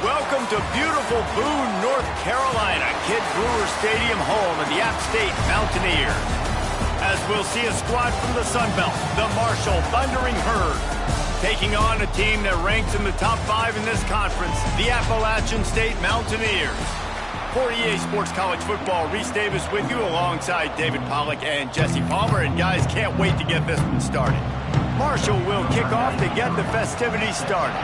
Welcome to beautiful Boone, North Carolina, Kidd Brewer Stadium, home of the App State Mountaineers. As we'll see a squad from the Sun Belt, the Marshall Thundering Herd, taking on a team that ranks in the top 5 in this conference, the Appalachian State Mountaineers. For EA Sports College Football, Reese Davis with you alongside David Pollack and Jesse Palmer. And guys, can't wait to get this one started. Marshall will kick off to get the festivities started.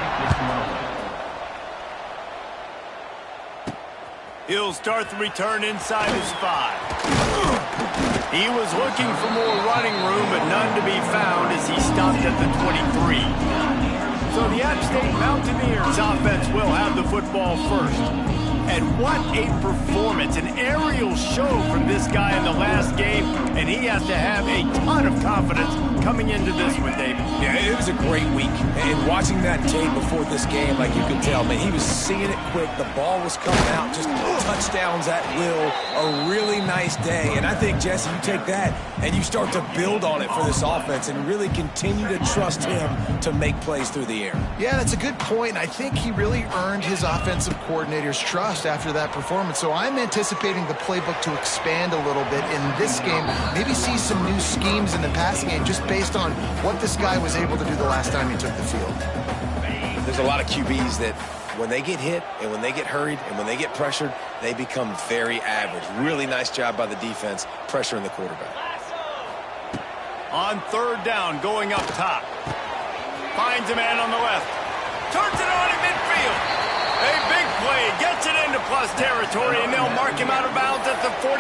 He'll start the return inside his 5. He was looking for more running room, but none to be found as he stopped at the 23. So the App State Mountaineers offense will have the football first. And what a performance, an aerial show from this guy in the last game, and he has to have a ton of confidence coming into this one, David. Yeah, it was a great week, and watching that tape before this game, like you could tell, man, he was seeing it quick, the ball was coming out, just touchdowns at will, a really nice day, and I think, Jesse, you take that and you start to build on it for this offense and really continue to trust him to make plays through the air. Yeah, that's a good point. I think he really earned his offensive coordinator's trust after that performance. So I'm anticipating the playbook to expand a little bit in this game, maybe see some new schemes in the passing game just based on what this guy was able to do the last time he took the field. There's a lot of QBs that when they get hit and when they get hurried and when they get pressured, they become very average. Really nice job by the defense pressuring the quarterback. On third down, going up top. Finds a man on the left. Turns it on in midfield. A big play. Gets it into plus territory, and they'll mark him out of bounds at the 44.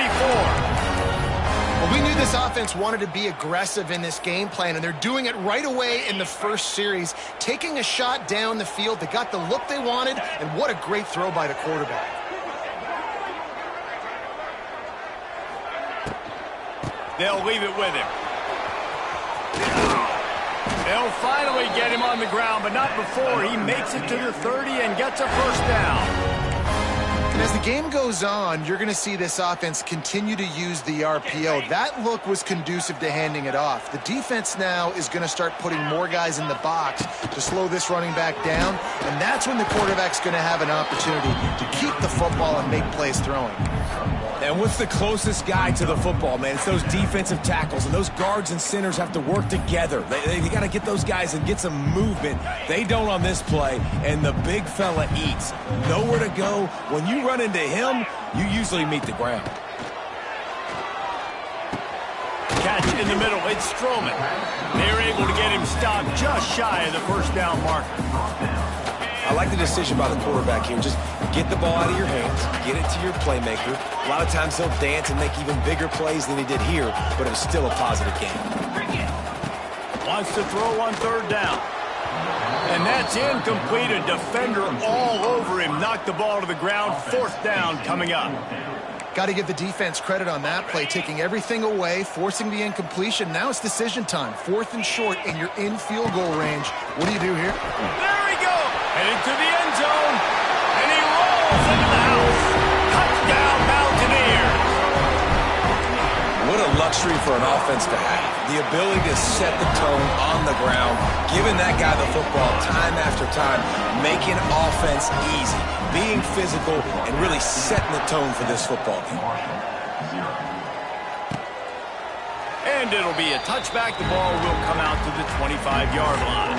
Well, we knew this offense wanted to be aggressive in this game plan, and they're doing it right away in the first series, taking a shot down the field. They got the look they wanted, and what a great throw by the quarterback. They'll leave it with him. They'll finally get him on the ground, but not before he makes it to the 30 and gets a first down. And as the game goes on, you're going to see this offense continue to use the RPO. That look was conducive to handing it off. The defense now is going to start putting more guys in the box to slow this running back down, and that's when the quarterback's going to have an opportunity to keep the football and make plays throwing. And what's the closest guy to the football, man? It's those defensive tackles, and those guards and centers have to work together. They got to get those guys and get some movement. They don't on this play, and the big fella eats. Nowhere to go. When you run into him, you usually meet the ground. Catch in the middle. It's Strowman. They're able to get him stopped just shy of the first down marker. I like the decision by the quarterback here. Just get the ball out of your hands, get it to your playmaker. A lot of times he'll dance and make even bigger plays than he did here, but it was still a positive game. Wants to throw on third down. And that's incomplete. A defender all over him. Knocked the ball to the ground. Fourth down coming up. Got to give the defense credit on that play, taking everything away, forcing the incompletion. Now it's decision time. Fourth and short, and you're in field goal range. What do you do here? There we go. Heading to the end zone. And he rolls into the house. Touchdown, Mountaineers. What a luxury for an offense to have. The ability to set the tone on the ground, giving that guy the football time after time, making offense easy, being physical, and really setting the tone for this football game. And it'll be a touchback. The ball will come out to the 25-yard line.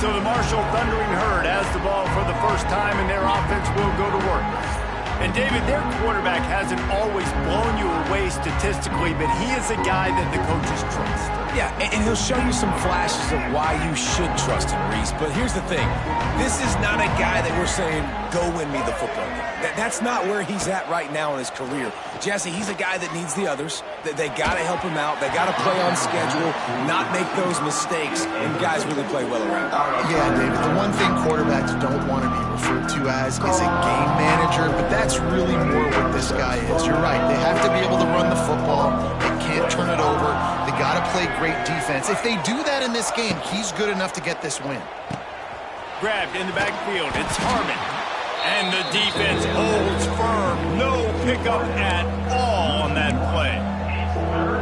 So the Marshall Thundering Herd has the ball for the first time, and their offense will go to work. And, David, their quarterback hasn't always blown you away statistically, but he is a guy that the coaches trust. Yeah, and he'll show you some flashes of why you should trust him, Reese. But here's the thing. This is not a guy that we're saying, go win me the football game. That's not where he's at right now in his career. Jesse, he's a guy that needs the others. They got to help him out. They got to play on schedule, not make those mistakes, and guys really play well around. Yeah, David, the one thing quarterbacks don't want to be referred to as is a game manager, but that's really more what this guy is. You're right. They have to be able to run the football. They can't turn it over. They got to play great defense. If they do that in this game, he's good enough to get this win. Grabbed in the backfield. It's Harmon. And the defense holds firm. No pickup at all on that play.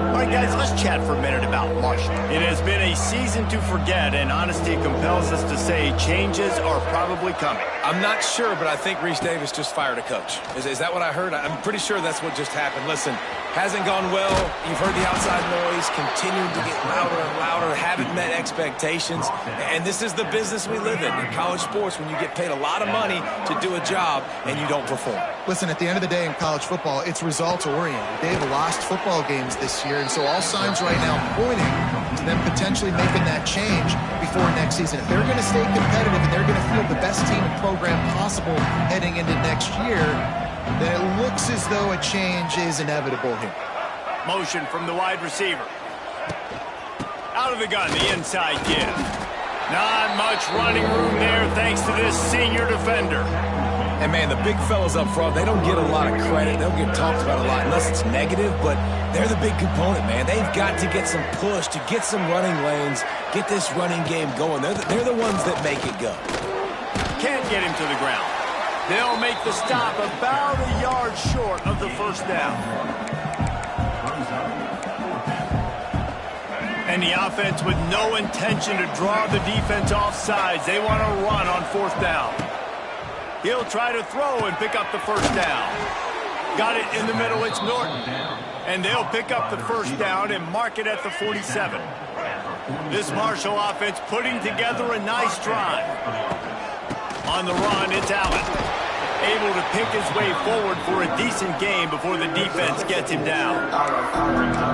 All right, guys, let's chat for a minute about Marshall. It has been a season to forget, and honesty compels us to say changes are probably coming. I'm not sure, but I think Reese Davis just fired a coach. Is that what I heard? I'm pretty sure that's what just happened. Listen, hasn't gone well. You've heard the outside noise, continuing to get louder and louder, haven't met expectations. And this is the business we live in college sports, when you get paid a lot of money to do a job and you don't perform. Listen, at the end of the day in college football, it's results-oriented. They've lost football games this year, and so all signs right now pointing to them potentially making that change before next season. If they're going to stay competitive and they're going to field the best team and program possible heading into next year, then it looks as though a change is inevitable here. Motion from the wide receiver. Out of the gun, the inside give. Not much running room there thanks to this senior defender. And, man, the big fellas up front, they don't get a lot of credit. They don't get talked about a lot unless it's negative, but they're the big component, man. They've got to get some push, to get some running lanes, get this running game going. They're the ones that make it go. Can't get him to the ground. They'll make the stop about a yard short of the first down. And the offense with no intention to draw the defense off sides. They want to run on fourth down. He'll try to throw and pick up the first down. Got it in the middle. It's Norton. And they'll pick up the first down and mark it at the 47. This Marshall offense putting together a nice drive. On the run, it's Allen. Able to pick his way forward for a decent game before the defense gets him down.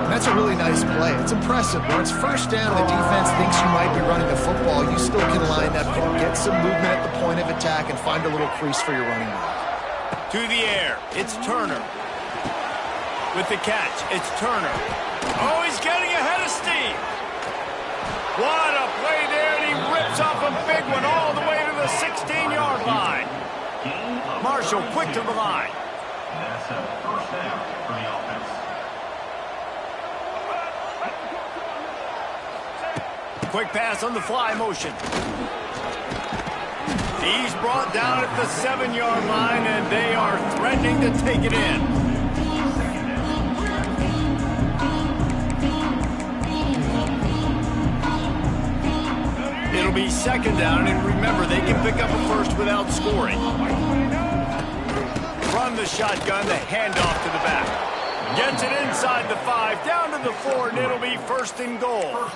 That's a really nice play. It's impressive. When it's first down, the defense thinks you might be running the football. You still can line up, get some movement at the point of attack, and find a little crease for your running back. To the air, it's Turner. With the catch, it's Turner. Oh, he's getting ahead of steam. What a play there, and he rips off a big one all the way to the 16-yard line. Marshall quick to the line. That's a first down for the offense. Quick pass on the fly motion. He's brought down at the 7-yard line, and they are threatening to take it in. It'll be second down, and remember, they can pick up a first without scoring. From the shotgun, the handoff to the back. Gets it inside the 5, down to the 4, and it'll be first and goal.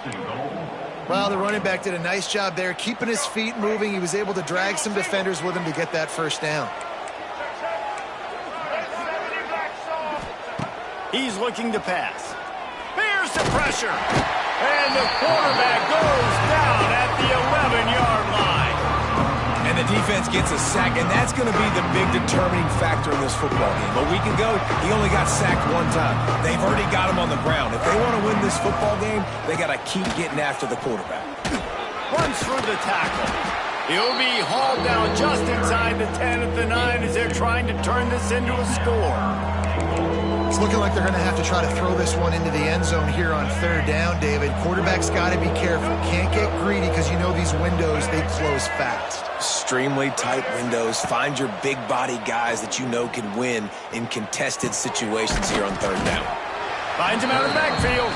Well, the running back did a nice job there, keeping his feet moving. He was able to drag some defenders with him to get that first down. He's looking to pass. Here's the pressure. And the quarterback goes down at the 11-yard line. And the defense gets a sack, and that's going to be the big determining factor in this football game. A week ago, he only got sacked one time. They've already got him on the ground. If they want to win this football game, they got to keep getting after the quarterback. Runs through the tackle. He'll be hauled down just inside the 10 at the 9 as they're trying to turn this into a score. It's looking like they're going to have to try to throw this one into the end zone here on third down, David. Quarterback's got to be careful. Can't get greedy because you know these windows, they close fast. Extremely tight windows. Find your big body guys that you know can win in contested situations here on third down. Finds him out of the backfield.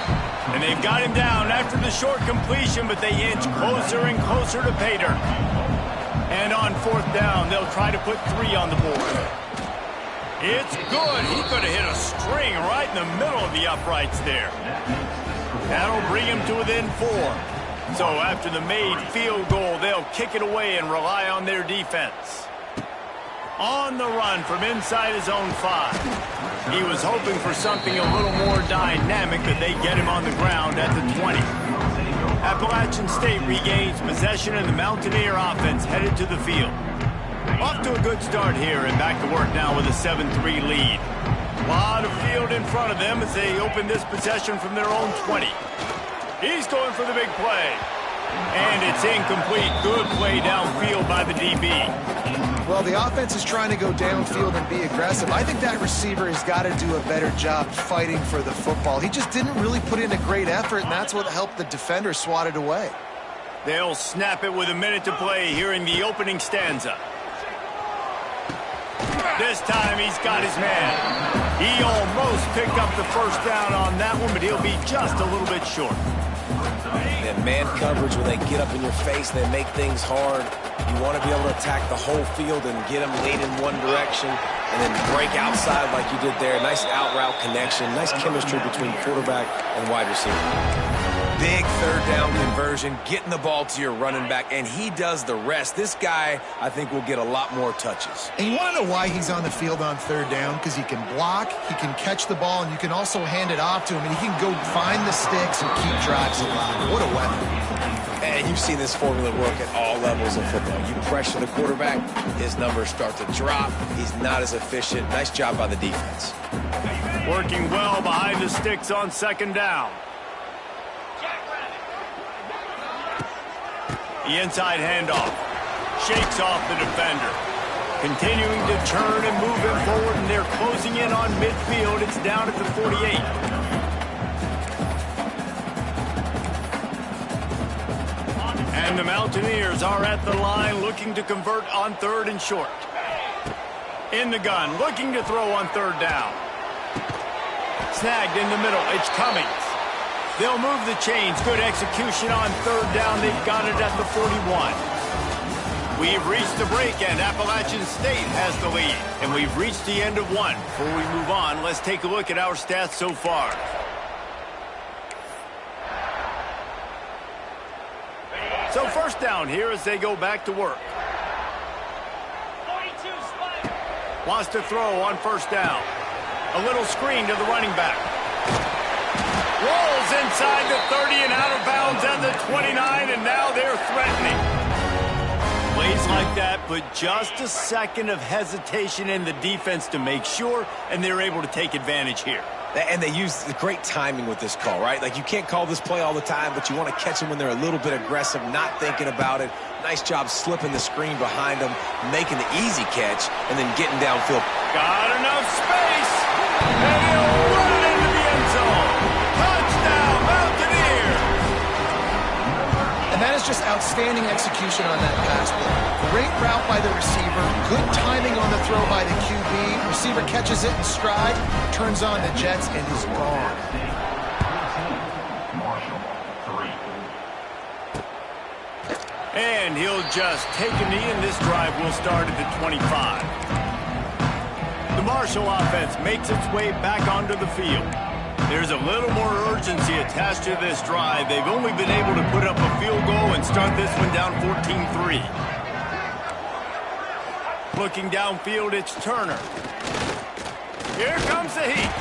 And they've got him down after the short completion, but they inch closer and closer to pay dirt. And on fourth down, they'll try to put 3 on the board. It's good. He could have hit a string right in the middle of the uprights there. That'll bring him to within 4. So after the made field goal, they'll kick it away and rely on their defense. On the run from inside his own 5. He was hoping for something a little more dynamic, but they get him on the ground at the 20. Appalachian State regains possession, and the Mountaineer offense headed to the field. Off to a good start here and back to work now with a 7-3 lead. A lot of field in front of them as they open this possession from their own 20. He's going for the big play. And it's incomplete. Good play downfield by the DB. Well, the offense is trying to go downfield and be aggressive. I think that receiver has got to do a better job fighting for the football. He just didn't really put in a great effort, and that's what helped the defender swat it away. They'll snap it with a minute to play here in the opening stanza. This time he's got his man. He almost picked up the first down on that one, but he'll be just a little bit short. And man coverage, when they get up in your face, they make things hard. You want to be able to attack the whole field and get them lean in one direction and then break outside like you did there. Nice out route connection, nice chemistry between quarterback and wide receiver. Big third down conversion, getting the ball to your running back, and he does the rest. This guy, I think, will get a lot more touches. And you want to know why he's on the field on third down? Because he can block, he can catch the ball, and you can also hand it off to him, and he can go find the sticks and keep drives alive. What a weapon. And you've seen this formula work at all levels of football. You pressure the quarterback, his numbers start to drop. He's not as efficient. Nice job by the defense. Working well behind the sticks on second down. The inside handoff. Shakes off the defender. Continuing to turn and move him forward, and they're closing in on midfield. It's down at the 48. And the Mountaineers are at the line looking to convert on third and short. In the gun, looking to throw on third down. Snagged in the middle. It's Cummings. They'll move the chains. Good execution on third down. They've got it at the 41. We've reached the break, and Appalachian State has the lead. And we've reached the end of one. Before we move on, let's take a look at our stats so far. So first down here as they go back to work. Wants to throw on first down. A little screen to the running back. Rolls inside the 30 and out of bounds at the 29, and now they're threatening. Plays like that, but just a second of hesitation in the defense to make sure, and they're able to take advantage here. And they use the great timing with this call, right? Like, you can't call this play all the time, but you want to catch them when they're a little bit aggressive, not thinking about it. Nice job slipping the screen behind them, making the easy catch, and then getting downfield. Got enough space, and he'll run it into the end zone. Touchdown, Mountaineer! And that is just outstanding execution on that pass play. Great route by the receiver, good timing on the throw by the QB. Receiver catches it in stride, turns on the jets, and is gone. And he'll just take a knee, and this drive will start at the 25. The Marshall offense makes its way back onto the field. There's a little more urgency attached to this drive. They've only been able to put up a field goal and start this one down 14-3. Looking downfield, it's Turner. Here comes the heat.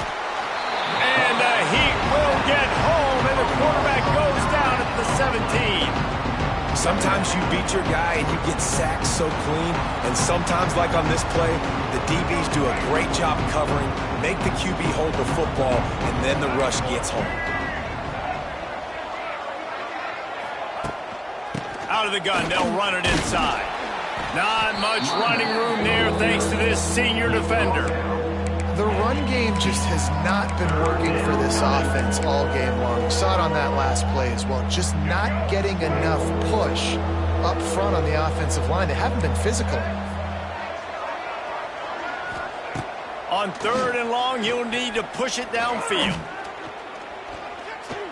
And the heat will get home, and the quarterback goes down at the 17. Sometimes you beat your guy and you get sacked so clean, and sometimes, like on this play, the DBs do a great job covering, make the QB hold the football, and then the rush gets home. Out of the gun, they'll run it inside. Not much running room there thanks to this senior defender. The run game just has not been working for this offense all game long. We saw it on that last play as well. Just not getting enough push up front on the offensive line. They haven't been physical enough. On 3rd and long, he'll need to push it downfield.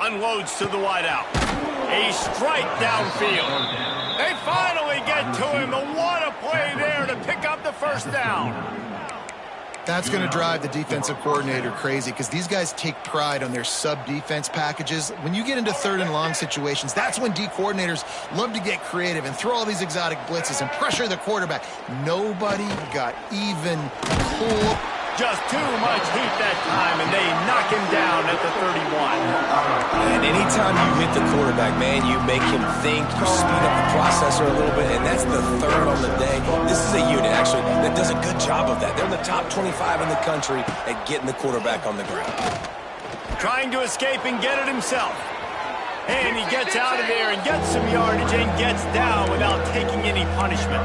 Unloads to the wideout. A strike downfield. They finally get to him. What a play there to pick up the first down. That's going to drive the defensive coordinator crazy because these guys take pride on their sub-defense packages. When you get into 3rd and long situations, that's when D coordinators love to get creative and throw all these exotic blitzes and pressure the quarterback. Nobody got even close. Just too much heat that time, and they knock him down at the 31. And anytime you hit the quarterback, man, you make him think, you speed up the processor a little bit, and that's the 3rd on the day. This is a unit, actually, that does a good job of that. They're in the top 25 in the country at getting the quarterback on the ground. Trying to escape and get it himself. And he gets out of there and gets some yardage and gets down without taking any punishment.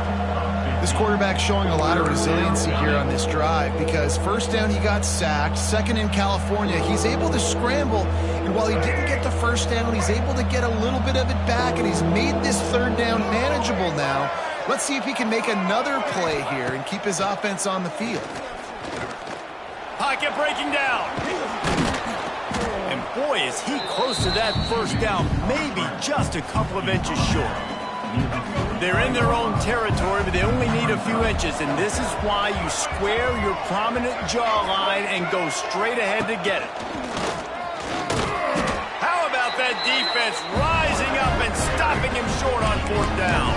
This quarterback showing a lot of resiliency here on this drive because 1st down he got sacked, 2nd in California, he's able to scramble, and while he didn't get the 1st down, he's able to get a little bit of it back, and he's made this 3rd down manageable now. Let's see if he can make another play here and keep his offense on the field. Pocket breaking down. And boy, is he close to that 1st down, maybe just a couple of inches short. They're in their own territory, but they only need a few inches, and this is why you square your prominent jawline and go straight ahead to get it. How about that defense rising up and stopping him short on 4th down?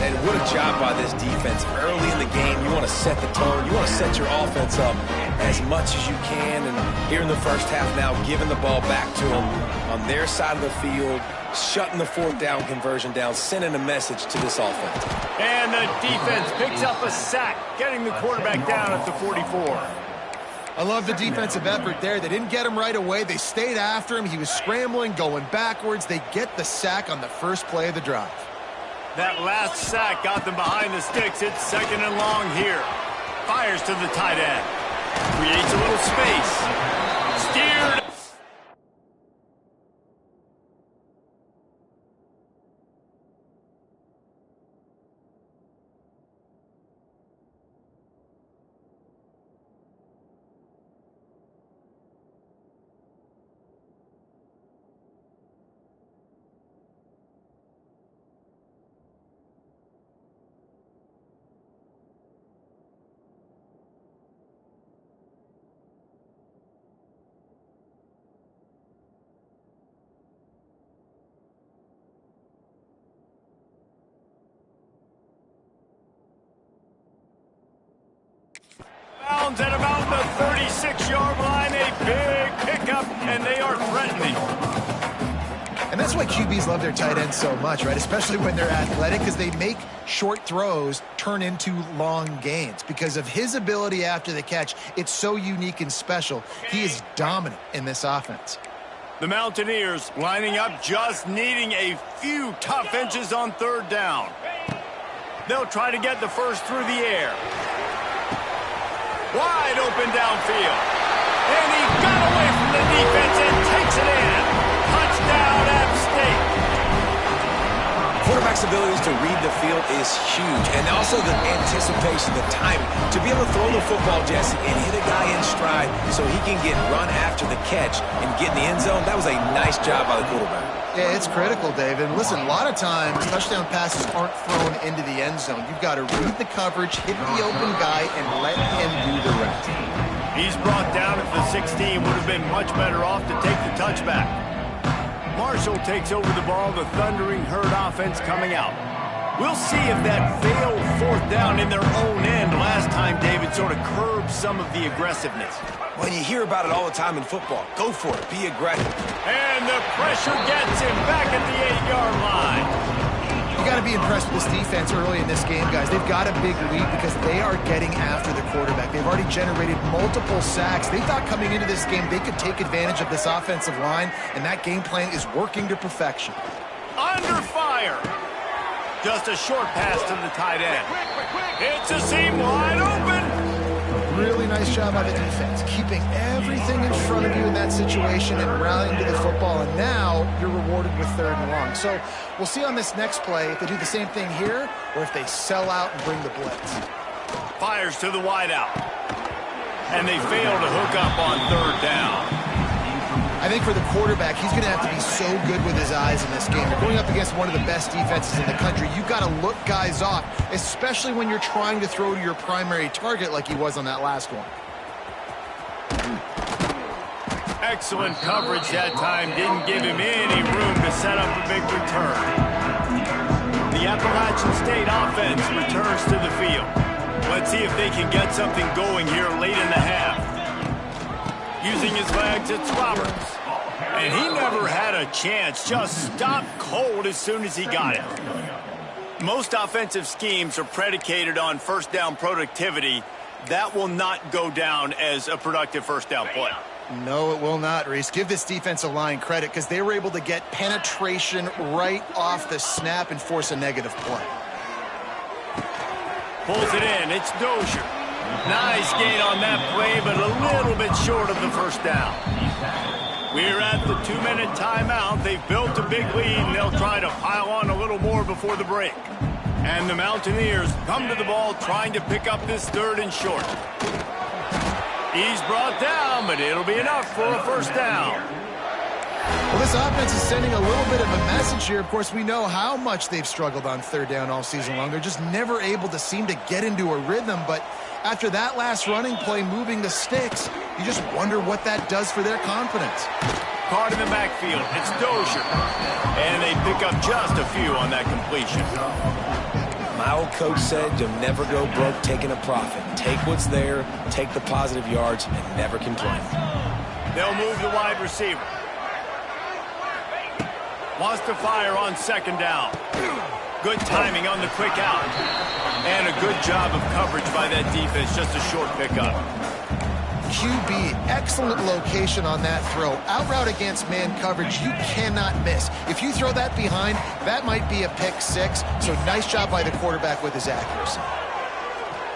And what a job by this defense. Early in the game, you want to set the tone. You want to set your offense up as much as you can, and here in the 1st half now, giving the ball back to them on their side of the field, shutting the 4th down conversion down, sending a message to this offense. And the defense picks up a sack, getting the quarterback down at the 44. I love the defensive effort there. They didn't get him right away. They stayed after him. He was scrambling, going backwards. They get the sack on the 1st play of the drive. That last sack got them behind the sticks. It's 2nd and long here. Fires to the tight end. Creates a little space. Steered. At about the 36-yard line, a big pickup, and they are threatening. And that's why QBs love their tight ends so much, right? Especially when they're athletic, because they make short throws turn into long gains. Because of his ability after the catch, it's so unique and special. He is dominant in this offense. The Mountaineers lining up, just needing a few tough inches on 3rd down. They'll try to get the 1st through the air. Wide open downfield. And he got away from the defense and takes it in. Touchdown, App State. Quarterback's abilities to read the field is huge. And also the anticipation, the timing. To be able to throw the football, Jesse, and hit a guy in stride so he can get run after the catch and get in the end zone, that was a nice job by the quarterback. Yeah, it's critical, David. And listen, a lot of times touchdown passes aren't thrown into the end zone. You've got to read the coverage, hit the open guy, and let him do the rest. He's brought down at the 16. Would have been much better off to take the touchback. Marshall takes over the ball. The Thundering Herd offense coming out. We'll see if that failed fourth down in their own end last time, David, sort of curbed some of the aggressiveness. Well, you hear about it all the time in football. Go for it. Be aggressive. And the pressure gets him back at the 8-yard line. You got to be impressed with this defense early in this game, guys. They've got a big lead because they are getting after the quarterback. They've already generated multiple sacks. They thought coming into this game they could take advantage of this offensive line, and that game plan is working to perfection. Under fire. Just a short pass to the tight end. It's a seam wide open. Really nice job by the defense, keeping everything in front of you in that situation and rallying to the football, and now you're rewarded with 3rd and long. So we'll see on this next play if they do the same thing here or if they sell out and bring the blitz. Fires to the wideout. And they fail to hook up on 3rd down. I think for the quarterback, he's going to have to be so good with his eyes in this game. You're going up against one of the best defenses in the country. You've got to look guys off, especially when you're trying to throw to your primary target like he was on that last one. Excellent coverage that time. Didn't give him any room to set up a big return. The Appalachian State offense returns to the field. Let's see if they can get something going here late in the half. Using his legs, it's Roberts. And he never had a chance. Just stopped cold as soon as he got it. Most offensive schemes are predicated on first down productivity. That will not go down as a productive first down play. No, it will not, Reese. Give this defensive line credit because they were able to get penetration right off the snap and force a negative play. Pulls it in. It's Dozier. Nice gain on that play, but a little bit short of the first down. We're at the 2-minute timeout. They've built a big lead, and they'll try to pile on a little more before the break. And the Mountaineers come to the ball trying to pick up this 3rd and short. He's brought down, but it'll be enough for a first down. Well, this offense is sending a little bit of a message here. Of course, we know how much they've struggled on 3rd down all season long. They're just never able to seem to get into a rhythm, but after that last running play moving the sticks, you just wonder what that does for their confidence. Caught in the backfield. It's Dozier. And they pick up just a few on that completion. My old coach said you'll never go broke taking a profit. Take what's there, take the positive yards, and never complain. They'll move the wide receiver. Wants to fire on 2nd down. Good timing on the quick out. And a good job of coverage by that defense. Just a short pickup. QB, excellent location on that throw. Out route against man coverage, you cannot miss. If you throw that behind, that might be a pick 6. So nice job by the quarterback with his accuracy.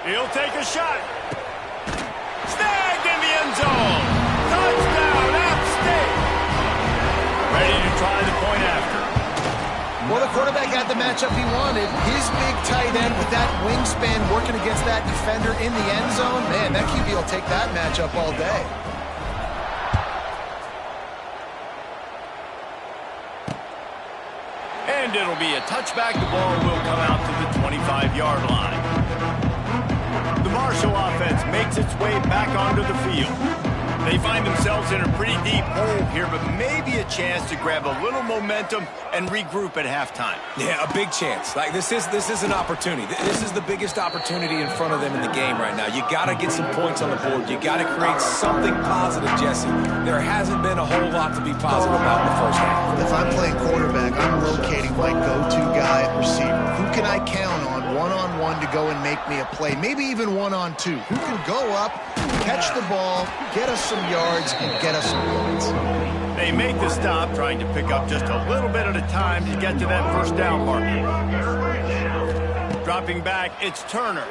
He'll take a shot. Snagged in the end zone. Touchdown, App State. Ready to try the point after. Well, the quarterback had the matchup he wanted. His big tight end with that wingspan working against that defender in the end zone. Man, that QB will take that matchup all day. And it'll be a touchback. The ball will come out to the 25-yard line. The Marshall offense makes its way back onto the field. They find themselves in a pretty deep hole here, but maybe a chance to grab a little momentum and regroup at halftime. Yeah, a big chance. Like this is an opportunity. This is the biggest opportunity in front of them in the game right now. You got to get some points on the board. You got to create something positive, Jesse. There hasn't been a whole lot to be positive about in the first half. If I'm playing quarterback, I'm locating my go-to guy at receiver. Who can I count on one-on-one to go and make me a play? Maybe even one-on-two. Who can go up, catch the ball, get us some yards, and get us some points? They make the stop, trying to pick up just a little bit at a time to get to that first down mark. Dropping back, it's Turner.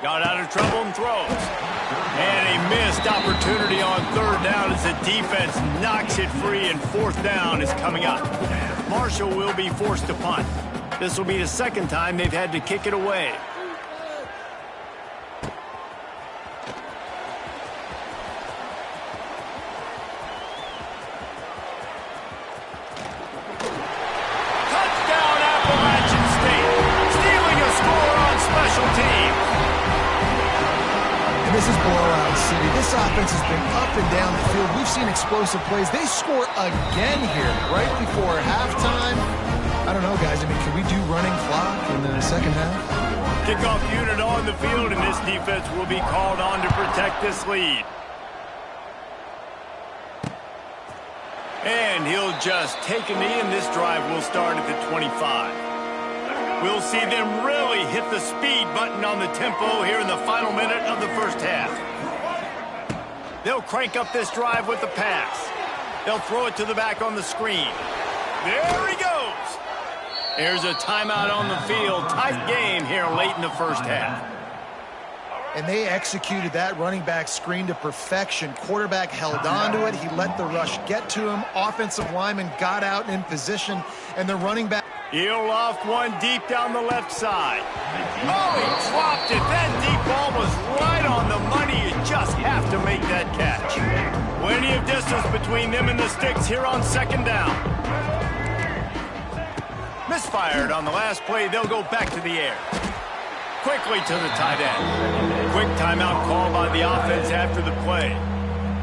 Got out of trouble and throws. And a missed opportunity on 3rd down as the defense knocks it free, and 4th down is coming up. Marshall will be forced to punt. This will be the 2nd time they've had to kick it away. is blowout city. This offense has been up and down the field. We've seen explosive plays. They score again here right before halftime. I don't know, guys. I mean, can we do running clock in the second half? Kickoff unit on the field, and this defense will be called on to protect this lead. And he'll just take a knee, and this drive will start at the 25. We'll see them really hit the speed button on the tempo here in the final minute of the first half. They'll crank up this drive with the pass. They'll throw it to the back on the screen. There he goes. There's a timeout on the field. Tight game here late in the first half. And they executed that running back screen to perfection. Quarterback held on to it. He let the rush get to him. Offensive lineman got out and in position. And the running back... He'll loft one deep down the left side. Oh, he dropped it. That deep ball was right on the money. You just have to make that catch. Plenty of distance between them and the sticks here on second down. Misfired on the last play. They'll go back to the air. Quickly to the tight end. Quick timeout call by the offense after the play.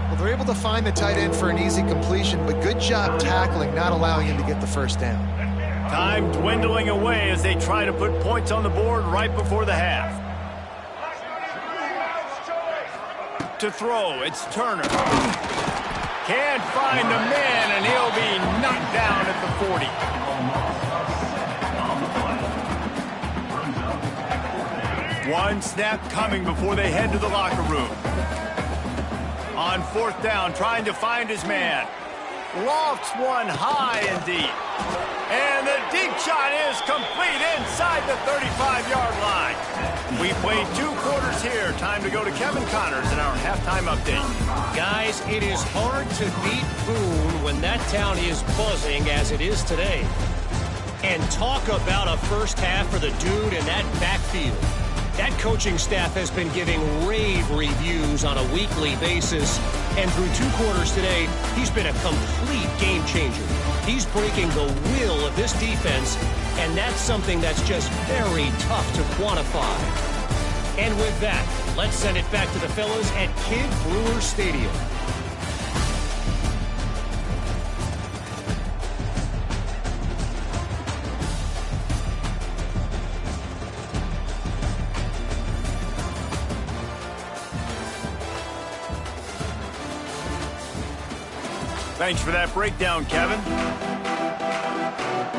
Well, they're able to find the tight end for an easy completion, but good job tackling, not allowing him to get the first down. Time dwindling away as they try to put points on the board right before the half. To throw, it's Turner. Can't find the man, and he'll be knocked down at the 40. One snap coming before they head to the locker room. On fourth down, trying to find his man. Lofts one high and deep. And the deep shot is complete inside the 35-yard line. We played 2 quarters here. Time to go to Kevin Connors in our halftime update. Guys, it is hard to beat Boone when that town is buzzing as it is today. And talk about a first half for the dude in that backfield. That coaching staff has been giving rave reviews on a weekly basis. And through 2 quarters today, he's been a complete game changer. He's breaking the will of this defense, and that's something that's just very tough to quantify. And with that, let's send it back to the fellas at Kidd Brewer Stadium. Thanks for that breakdown, Kevin.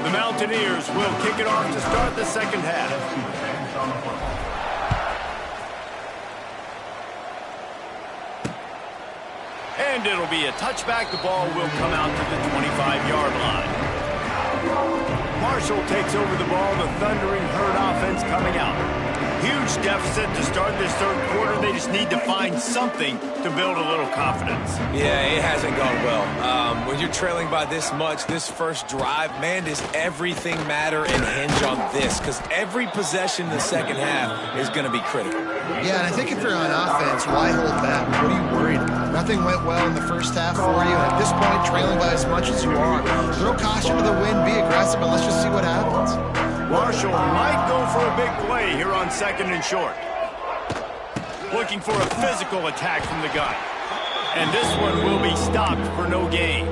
The Mountaineers will kick it off to start the second half. And it'll be a touchback. The ball will come out to the 25-yard line. Marshall takes over the ball. The Thundering Herd offense coming out. Huge deficit to start this third quarter. They just need to find something to build a little confidence. Yeah, it hasn't gone well. When you're trailing by this much, this first drive, man, does everything matter and hinge on this? Because every possession in the second half is going to be critical. Yeah, and I think if you're on offense, why hold back? What are you worried about? Nothing went well in the first half for you. And at this point, trailing by as much as you are, throw caution to the wind, be aggressive, and let's just see what happens. Marshall might go for a big play here on second and short. Looking for a physical attack from the gun. And this one will be stopped for no gain.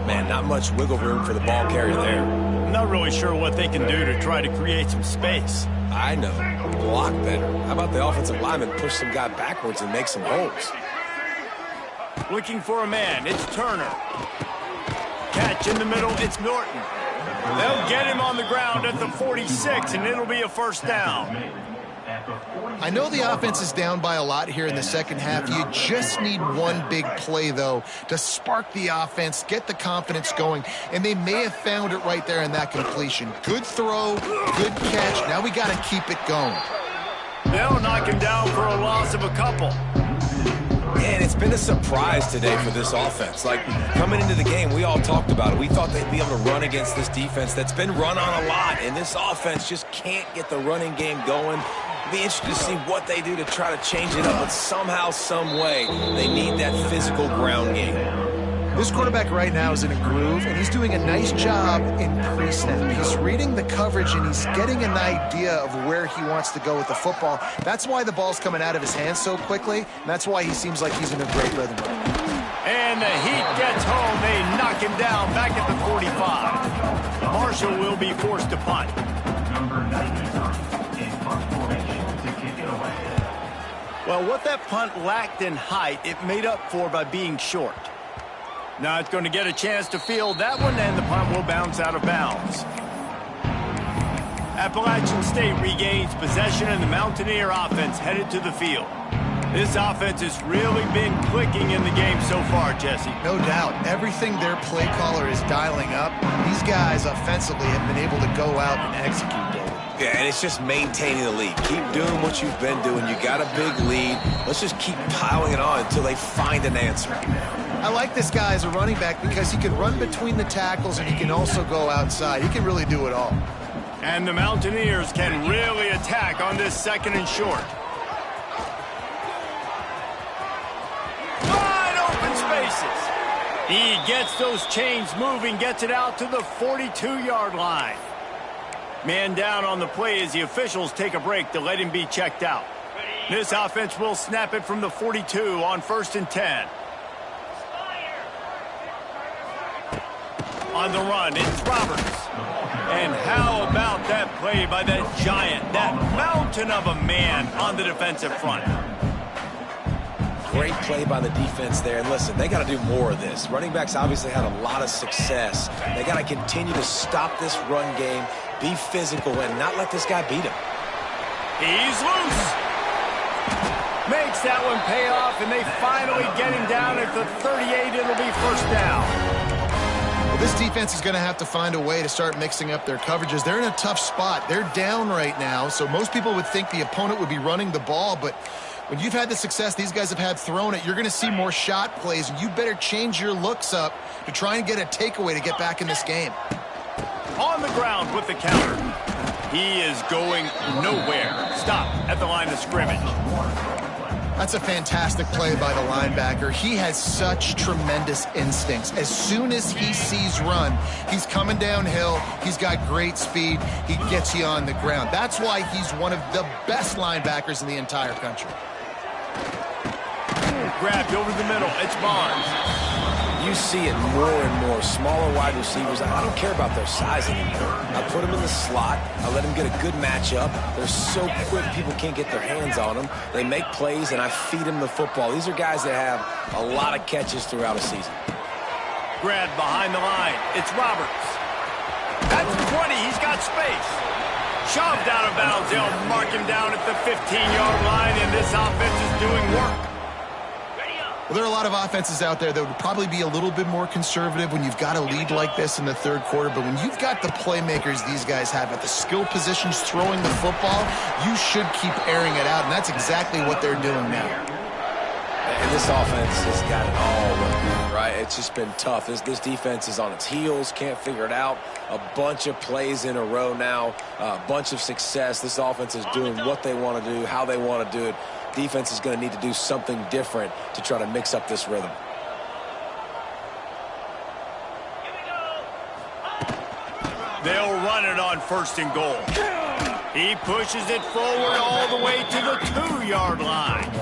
Man, not much wiggle room for the ball carrier there. I'm not really sure what they can do to try to create some space. I know. Block better. How about the offensive lineman push some guy backwards and make some holes? Looking for a man. It's Turner. Catch in the middle. It's Norton. They'll get him on the ground at the 46, and it'll be a first down. I know the offense is down by a lot here in the second half. You just need one big play, though, to spark the offense, get the confidence going, and they may have found it right there in that completion. Good throw, good catch. Now we got to keep it going. They'll knock him down for a loss of a couple. Man, it's been a surprise today for this offense. Like, coming into the game, we all talked about it. We thought they'd be able to run against this defense that's been run on a lot, and this offense just can't get the running game going. Be interested to see what they do to try to change it up, but somehow, some way, they need that physical ground game. This quarterback right now is in a groove, and he's doing a nice job in pre-snap. He's reading the coverage, and he's getting an idea of where he wants to go with the football. That's why the ball's coming out of his hands so quickly, and that's why he seems like he's in a great rhythm right now. And the heat gets home. They knock him down back at the 45. Marshall will be forced to punt. Number 99 in punt formation to kick it away. Well, what that punt lacked in height, it made up for by being short. Now it's going to get a chance to field that one, and the punt will bounce out of bounds. Appalachian State regains possession, and the Mountaineer offense headed to the field. This offense has really been clicking in the game so far, Jesse. No doubt. Everything their play caller is dialing up, these guys offensively have been able to go out and execute, David. Yeah, and it's just maintaining the lead. Keep doing what you've been doing. You got a big lead. Let's just keep piling it on until they find an answer. I like this guy as a running back because he can run between the tackles and he can also go outside. He can really do it all. And the Mountaineers can really attack on this second and short. Wide open spaces. He gets those chains moving, gets it out to the 42-yard line. Man down on the play as the officials take a break to let him be checked out. This offense will snap it from the 42 on 1st and 10. On the run, it's Roberts. And how about that play by that giant, that mountain of a man on the defensive front? Great play by the defense there. And listen, they got to do more of this. Running backs obviously had a lot of success. They got to continue to stop this run game, be physical, and not let this guy beat him. He's loose. Makes that one pay off, and they finally get him down at the 38. It'll be first down. Well, this defense is going to have to find a way to start mixing up their coverages. They're in a tough spot. They're down right now, so most people would think the opponent would be running the ball, but when you've had the success these guys have had throwing it, you're going to see more shot plays, and you better change your looks up to try and get a takeaway to get back in this game. On the ground with the counter. He is going nowhere. Stop at the line of scrimmage. That's a fantastic play by the linebacker. He has such tremendous instincts. As soon as he sees run, he's coming downhill. He's got great speed. He gets you on the ground. That's why he's one of the best linebackers in the entire country. Grabbed over the middle. It's Barnes. You see it more and more. Smaller wide receivers, I don't care about their size anymore. I put them in the slot. I let them get a good matchup. They're so quick, people can't get their hands on them. They make plays, and I feed them the football. These are guys that have a lot of catches throughout a season. Grabbed behind the line. It's Roberts. That's 20. He's got space. Shoved out of bounds. They'll mark him down at the 15-yard line, and this offense is doing work. Well, there are a lot of offenses out there that would probably be a little bit more conservative when you've got a lead like this in the third quarter. But when you've got the playmakers these guys have at the skill positions throwing the football, you should keep airing it out. And that's exactly what they're doing now. And this offense has got it all working, right? It's just been tough. This defense is on its heels, can't figure it out. A bunch of plays in a row now, a bunch of success. This offense is doing what they want to do, how they want to do it. Defense is going to need to do something different to try to mix up this rhythm. They'll run it on 1st and goal. He pushes it forward all the way to the 2-yard line.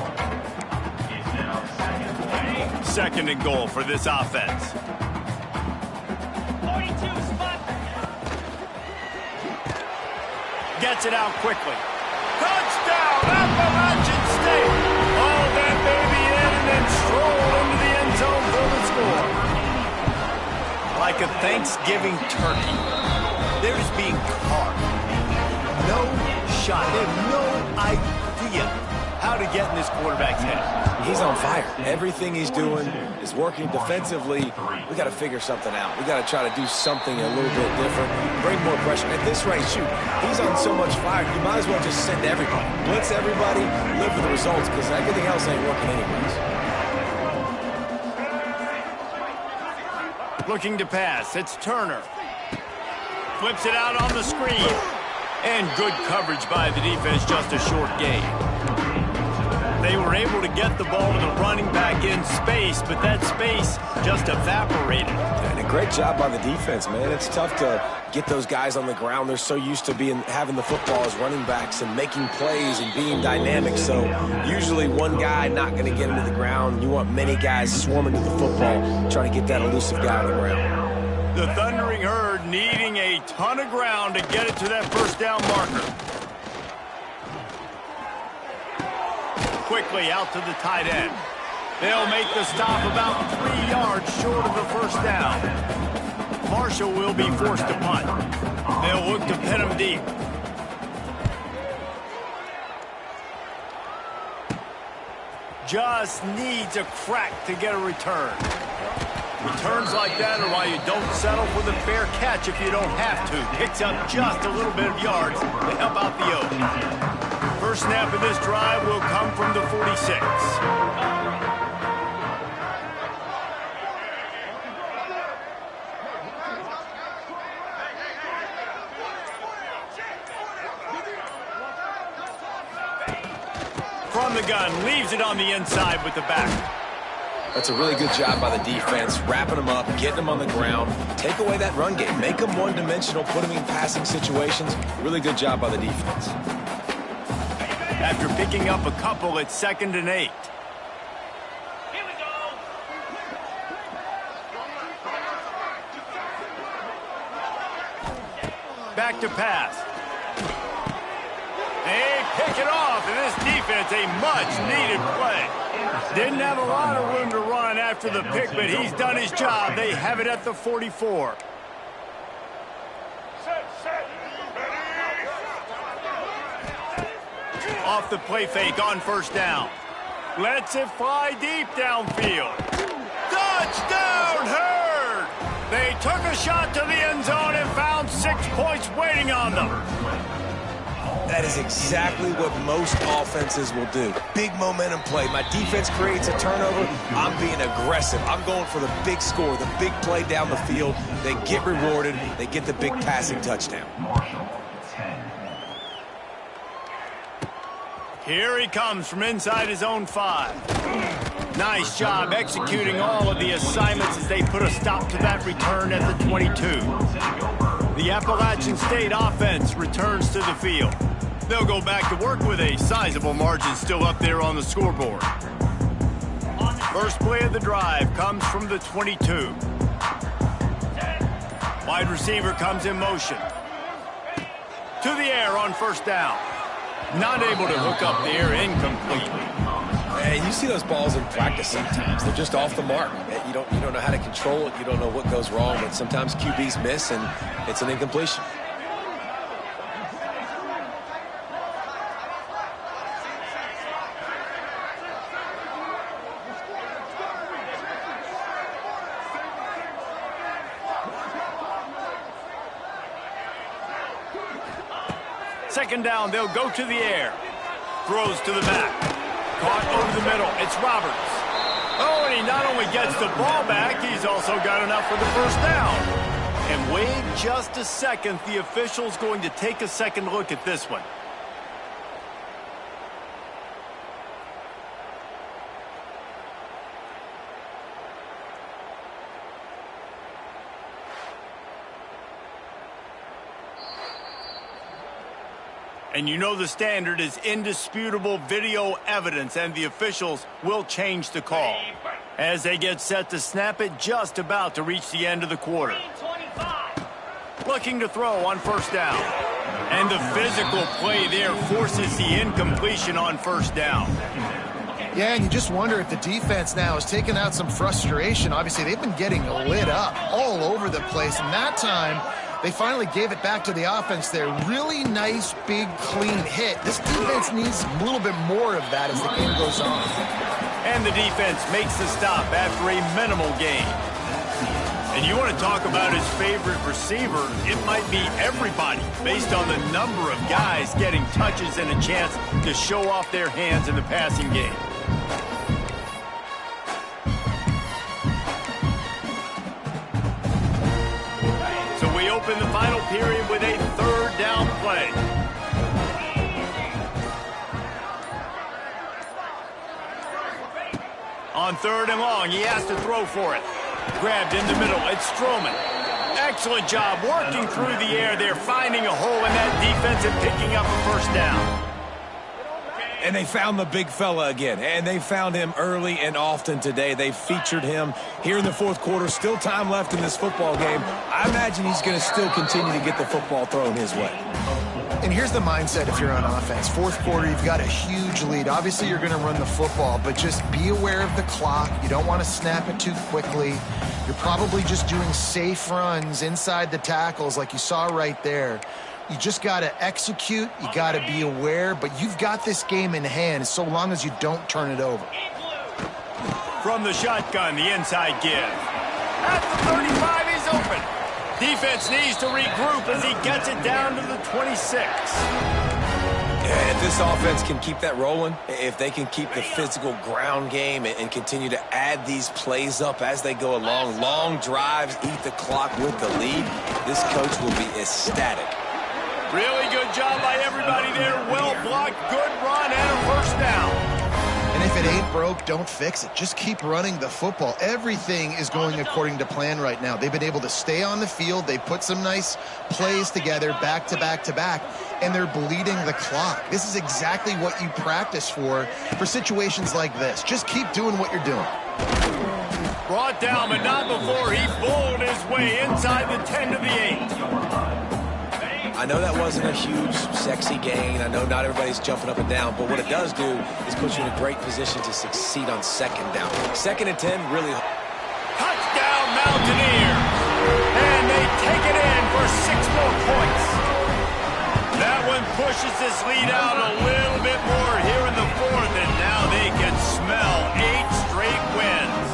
2nd and goal for this offense. 42 spot. Gets it out quickly. Touchdown, Appalachian State. All that baby in and then stroll into the end zone for the score. Like a Thanksgiving turkey, they're just being carved. No shot. They have no idea how to get in this quarterback's head. He's on fire. Everything he's doing is working defensively. We got to figure something out. We got to try to do something a little bit different. Bring more pressure. At this rate, shoot, he's on so much fire, you might as well just send everybody. Blitz everybody, live with the results, because everything else ain't working anyways. Looking to pass. It's Turner. Flips it out on the screen. And good coverage by the defense, just a short gain. They were able to get the ball to the running back in space, but that space just evaporated. And a great job by the defense, man. It's tough to get those guys on the ground. They're so used to having the football as running backs and making plays and being dynamic. So usually one guy not going to get into the ground. You want many guys swarming to the football, trying to get that elusive guy on the ground. The Thundering Herd needing a ton of ground to get it to that first down marker. Quickly out to the tight end. They'll make the stop about 3 yards short of the first down. Marshall will be forced to punt. They'll look to pin him deep. Just needs a crack to get a return. Returns like that are why you don't settle for the fair catch if you don't have to. Picks up just a little bit of yards to help out the Oaks. First snap of this drive will come from the 46. From the gun, leaves it on the inside with the back. That's a really good job by the defense, wrapping them up, getting them on the ground. Take away that run game. Make them one-dimensional, put them in passing situations. Really good job by the defense. After picking up a couple, it's 2nd and 8. Here we go. Back to pass. They pick it off, and this defense, a much-needed play. Didn't have a lot of room to run after the pick, but he's done his job. They have it at the 44. Off the play fake on first down. Lets it fly deep downfield. Touchdown, Herd! They took a shot to the end zone and found 6 points waiting on them. That is exactly what most offenses will do. Big momentum play. My defense creates a turnover. I'm being aggressive. I'm going for the big score, the big play down the field. They get rewarded. They get the big passing touchdown. Here he comes from inside his own 5. Nice job executing all of the assignments as they put a stop to that return at the 22. The Appalachian State offense returns to the field. They'll go back to work with a sizable margin still up there on the scoreboard. First play of the drive comes from the 22. Wide receiver comes in motion. To the air on first down. Not able to hook up the air, incomplete. And you see those balls in practice sometimes. They're just off the mark. You don't know how to control it. You don't know what goes wrong, but sometimes QBs miss, and it's an incompletion. Second down, they'll go to the air. Throws to the back. Caught over the middle. It's Roberts. Oh, and he not only gets the ball back, he's also got enough for the first down. And wait just a second. The official's going to take a second look at this one. And you know the standard is indisputable video evidence, and the officials will change the call as they get set to snap it just about to reach the end of the quarter. Looking to throw on first down. And the physical play there forces the incompletion on first down. Yeah, and you just wonder if the defense now has taken out some frustration. Obviously, they've been getting lit up all over the place, and that time they finally gave it back to the offense there. Really nice, big, clean hit. This defense needs a little bit more of that as the game goes on. And the defense makes the stop after a minimal gain. And you want to talk about his favorite receiver, it might be everybody based on the number of guys getting touches and a chance to show off their hands in the passing game. So we open the final period with a third down play. On 3rd and long, he has to throw for it. Grabbed in the middle, it's Strowman. Excellent job working through the air there, finding a hole in that defense and picking up a first down. And they found the big fella again, and they found him early and often today. They featured him here in the 4th quarter. Still time left in this football game. I imagine he's going to still continue to get the football thrown his way. And here's the mindset if you're on offense. 4th quarter, you've got a huge lead. Obviously, you're going to run the football, but just be aware of the clock. You don't want to snap it too quickly. You're probably just doing safe runs inside the tackles like you saw right there. You just got to execute. You got to be aware, but you've got this game in hand so long as you don't turn it over. From the shotgun, the inside give. At the 35, he's open. Defense needs to regroup as he gets it down to the 26. And if this offense can keep that rolling, if they can keep the physical ground game and continue to add these plays up as they go along, long drives, eat the clock with the lead, this coach will be ecstatic. Really good job by everybody there. Well blocked, good run, and a first down. And if it ain't broke, don't fix it. Just keep running the football. Everything is going according to plan right now. They've been able to stay on the field. They put some nice plays together back to back to back, and they're bleeding the clock. This is exactly what you practice for situations like this. Just keep doing what you're doing. Brought down, but not before he bowled his way inside the 10 to the 8. I know that wasn't a huge, sexy gain. I know not everybody's jumping up and down, but what it does do is put you in a great position to succeed on 2nd down. 2nd and 10, really. Touchdown, Mountaineers! And they take it in for 6 more points. That one pushes this lead out a little bit more here in the 4th, and now they can smell 8 straight wins.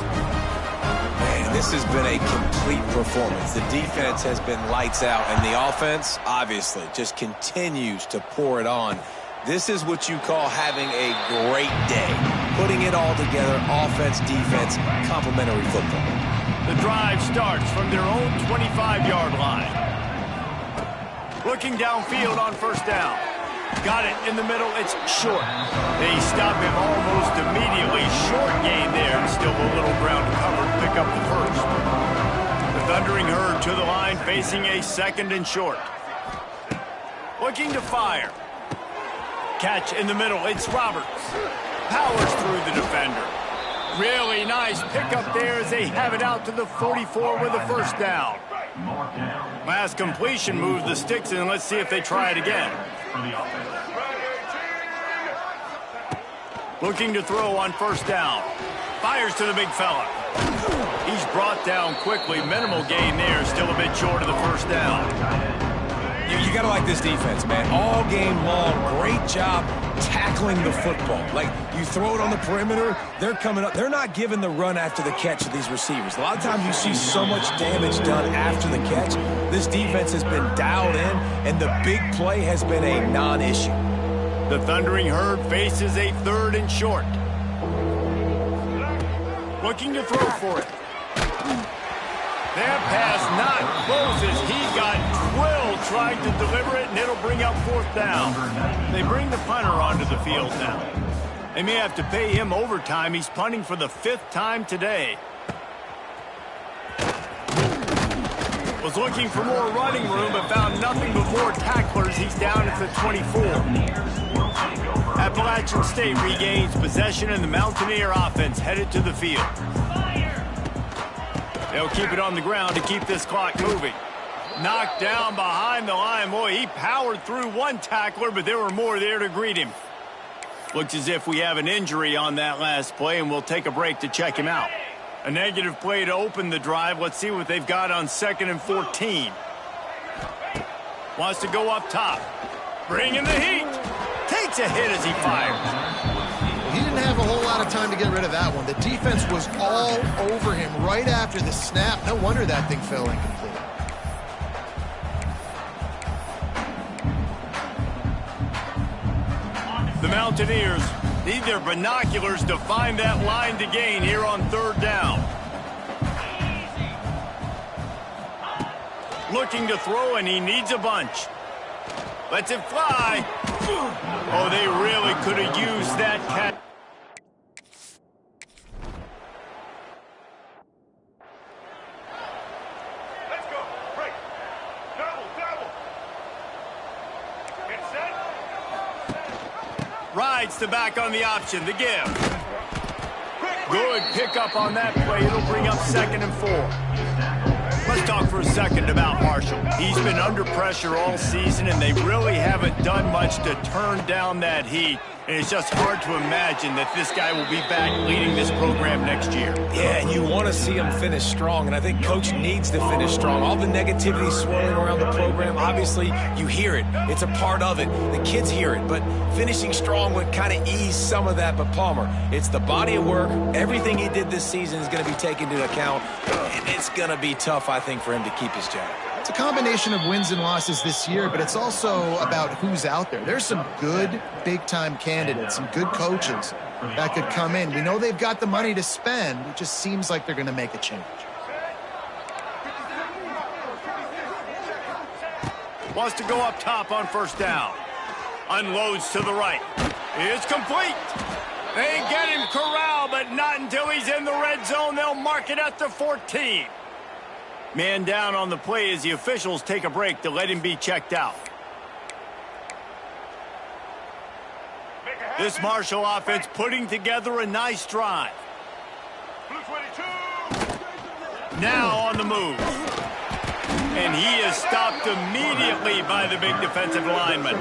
This has been a complete performance. The defense has been lights out, and the offense, obviously, just continues to pour it on. This is what you call having a great day. Putting it all together, offense, defense, complementary football. The drive starts from their own 25-yard line. Looking downfield on 1st down. Got it in the middle, it's short. They stop him almost immediately. Short gain there, and still a little ground to cover to pick up the first. The Thundering Herd to the line, facing a 2nd and short. Looking to fire. Catch in the middle, it's Roberts. Powers through the defender. Really nice pickup there as they have it out to the 44 with a first down. Last completion moved the sticks, and let's see if they try it again. Looking to throw on 1st down. Fires to the big fella. He's brought down quickly. Minimal gain there. Still a bit short of the first down. You got to like this defense, man. All game long, great job tackling the football. Like, you throw it on the perimeter, they're coming up. They're not giving the run after the catch to these receivers. A lot of times you see so much damage done after the catch. This defense has been dialed in, and the big play has been a non-issue. The Thundering Herd faces a 3rd and short. Looking to throw for it. That pass not closes. He got drilled trying to deliver it, and it'll bring up 4th down. They bring the punter onto the field now. They may have to pay him overtime. He's punting for the 5th time today. Was looking for more running room, but found nothing but more tacklers. He's down at the 24. Appalachian State regains possession, and the Mountaineer offense headed to the field. They'll keep it on the ground to keep this clock moving. Knocked down behind the line. Boy, he powered through one tackler, but there were more there to greet him. Looks as if we have an injury on that last play, and we'll take a break to check him out. A negative play to open the drive. Let's see what they've got on 2nd and 14. Wants to go up top. Bringing the heat. Takes a hit as he fires. He didn't have a whole lot of time to get rid of that one. The defense was all over him right after the snap. No wonder that thing fell incomplete. The Mountaineers need their binoculars to find that line to gain here on 3rd down. Looking to throw, and he needs a bunch. Lets it fly. Oh, they really could have used that catch. Rides the back on the option. The give. Good pickup on that play. It'll bring up 2nd and 4. Let's talk for a second about Marshall. He's been under pressure all season, and they really haven't done much to turn down that heat. And it's just hard to imagine that this guy will be back leading this program next year. Yeah, and you want to see him finish strong, and I think Coach needs to finish strong. All the negativity swirling around the program, obviously, you hear it. It's a part of it. The kids hear it, but finishing strong would kind of ease some of that. But Palmer, it's the body of work. Everything he did this season is going to be taken into account, and it's going to be tough, I think, for him to keep his job. It's a combination of wins and losses this year, but it's also about who's out there. There's some good big-time candidates, some good coaches that could come in. We know they've got the money to spend. It just seems like they're going to make a change. Wants to go up top on 1st down. Unloads to the right. It's complete. They get him corralled, but not until he's in the red zone. They'll mark it at the 14. Man down on the play as the officials take a break to let him be checked out. This Marshall offense putting together a nice drive. Now on the move. And he is stopped immediately by the big defensive lineman.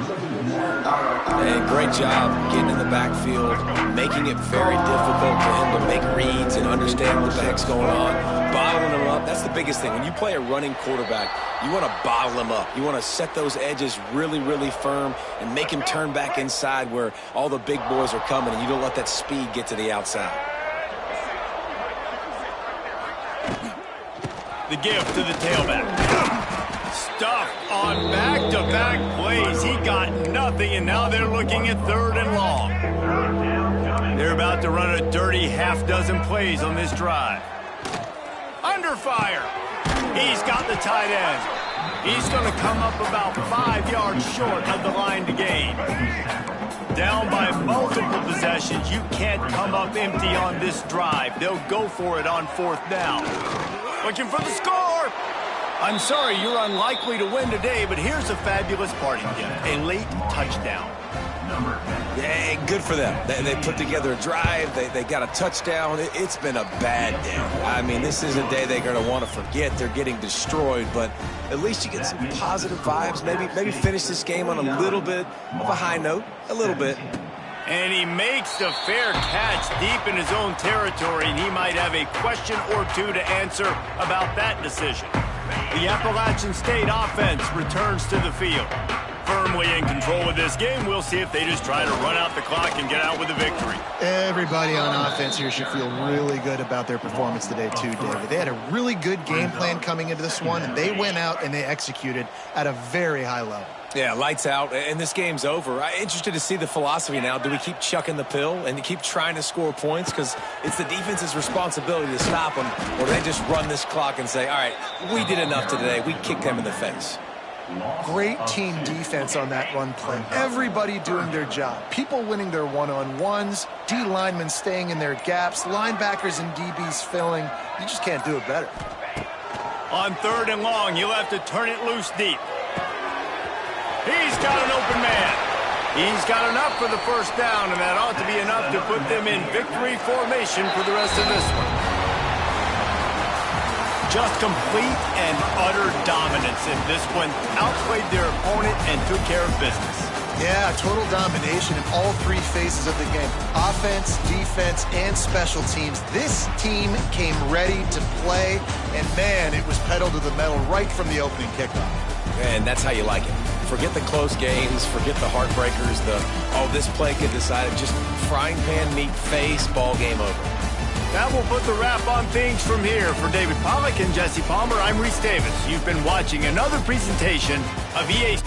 Hey, great job getting in the backfield, making it very difficult for him to make reads and understand what the heck's going on. Bottling him up, that's the biggest thing. When you play a running quarterback, you want to bottle him up. You want to set those edges really, really firm and make him turn back inside where all the big boys are coming, and you don't let that speed get to the outside. The give to the tailback. Stuffed on back-to-back plays. He got nothing, and now they're looking at 3rd and long. They're about to run a dirty half-dozen plays on this drive. Under fire. He's got the tight end. He's going to come up about 5 yards short of the line to gain. Down by multiple possessions, you can't come up empty on this drive. They'll go for it on 4th down. Looking for the score. I'm sorry, you're unlikely to win today, but here's a fabulous parting gift. A late touchdown. Yeah, good for them. They put together a drive. They got a touchdown. It's been a bad day. I mean, this is a day they're going to want to forget. They're getting destroyed, but at least you get some positive vibes. Maybe finish this game on a little bit of a high note. A little bit. And he makes the fair catch deep in his own territory, and he might have a question or two to answer about that decision. The Appalachian State offense returns to the field. Firmly in control of this game. We'll see if they just try to run out the clock and get out with a victory. Everybody on offense here should feel really good about their performance today too, David. They had a really good game plan coming into this one, and they went out and they executed at a very high level. Yeah, lights out, and this game's over. I'm interested to see the philosophy now. Do we keep chucking the pill and keep trying to score points? Because it's the defense's responsibility to stop them, or they just run this clock and say, all right, we did enough today. We kicked them in the face. Great team defense on that run play. Everybody doing their job. People winning their one-on-ones, D linemen staying in their gaps, linebackers and DBs filling. You just can't do it better. On 3rd and long, he'll have to turn it loose deep. He's got an open man. He's got enough for the 1st down, and that ought to be enough to put them in victory formation for the rest of this one. Just complete and utter dominance in this one. Outplayed their opponent and took care of business. Yeah, total domination in all 3 phases of the game. Offense, defense, and special teams. This team came ready to play, and man, it was pedal to the metal right from the opening kickoff. And that's how you like it. Forget the close games, forget the heartbreakers, this play get decided, just frying pan meat face, ball game over. That will put the wrap on things from here. For David Pollack and Jesse Palmer, I'm Reese Davis. You've been watching another presentation of EA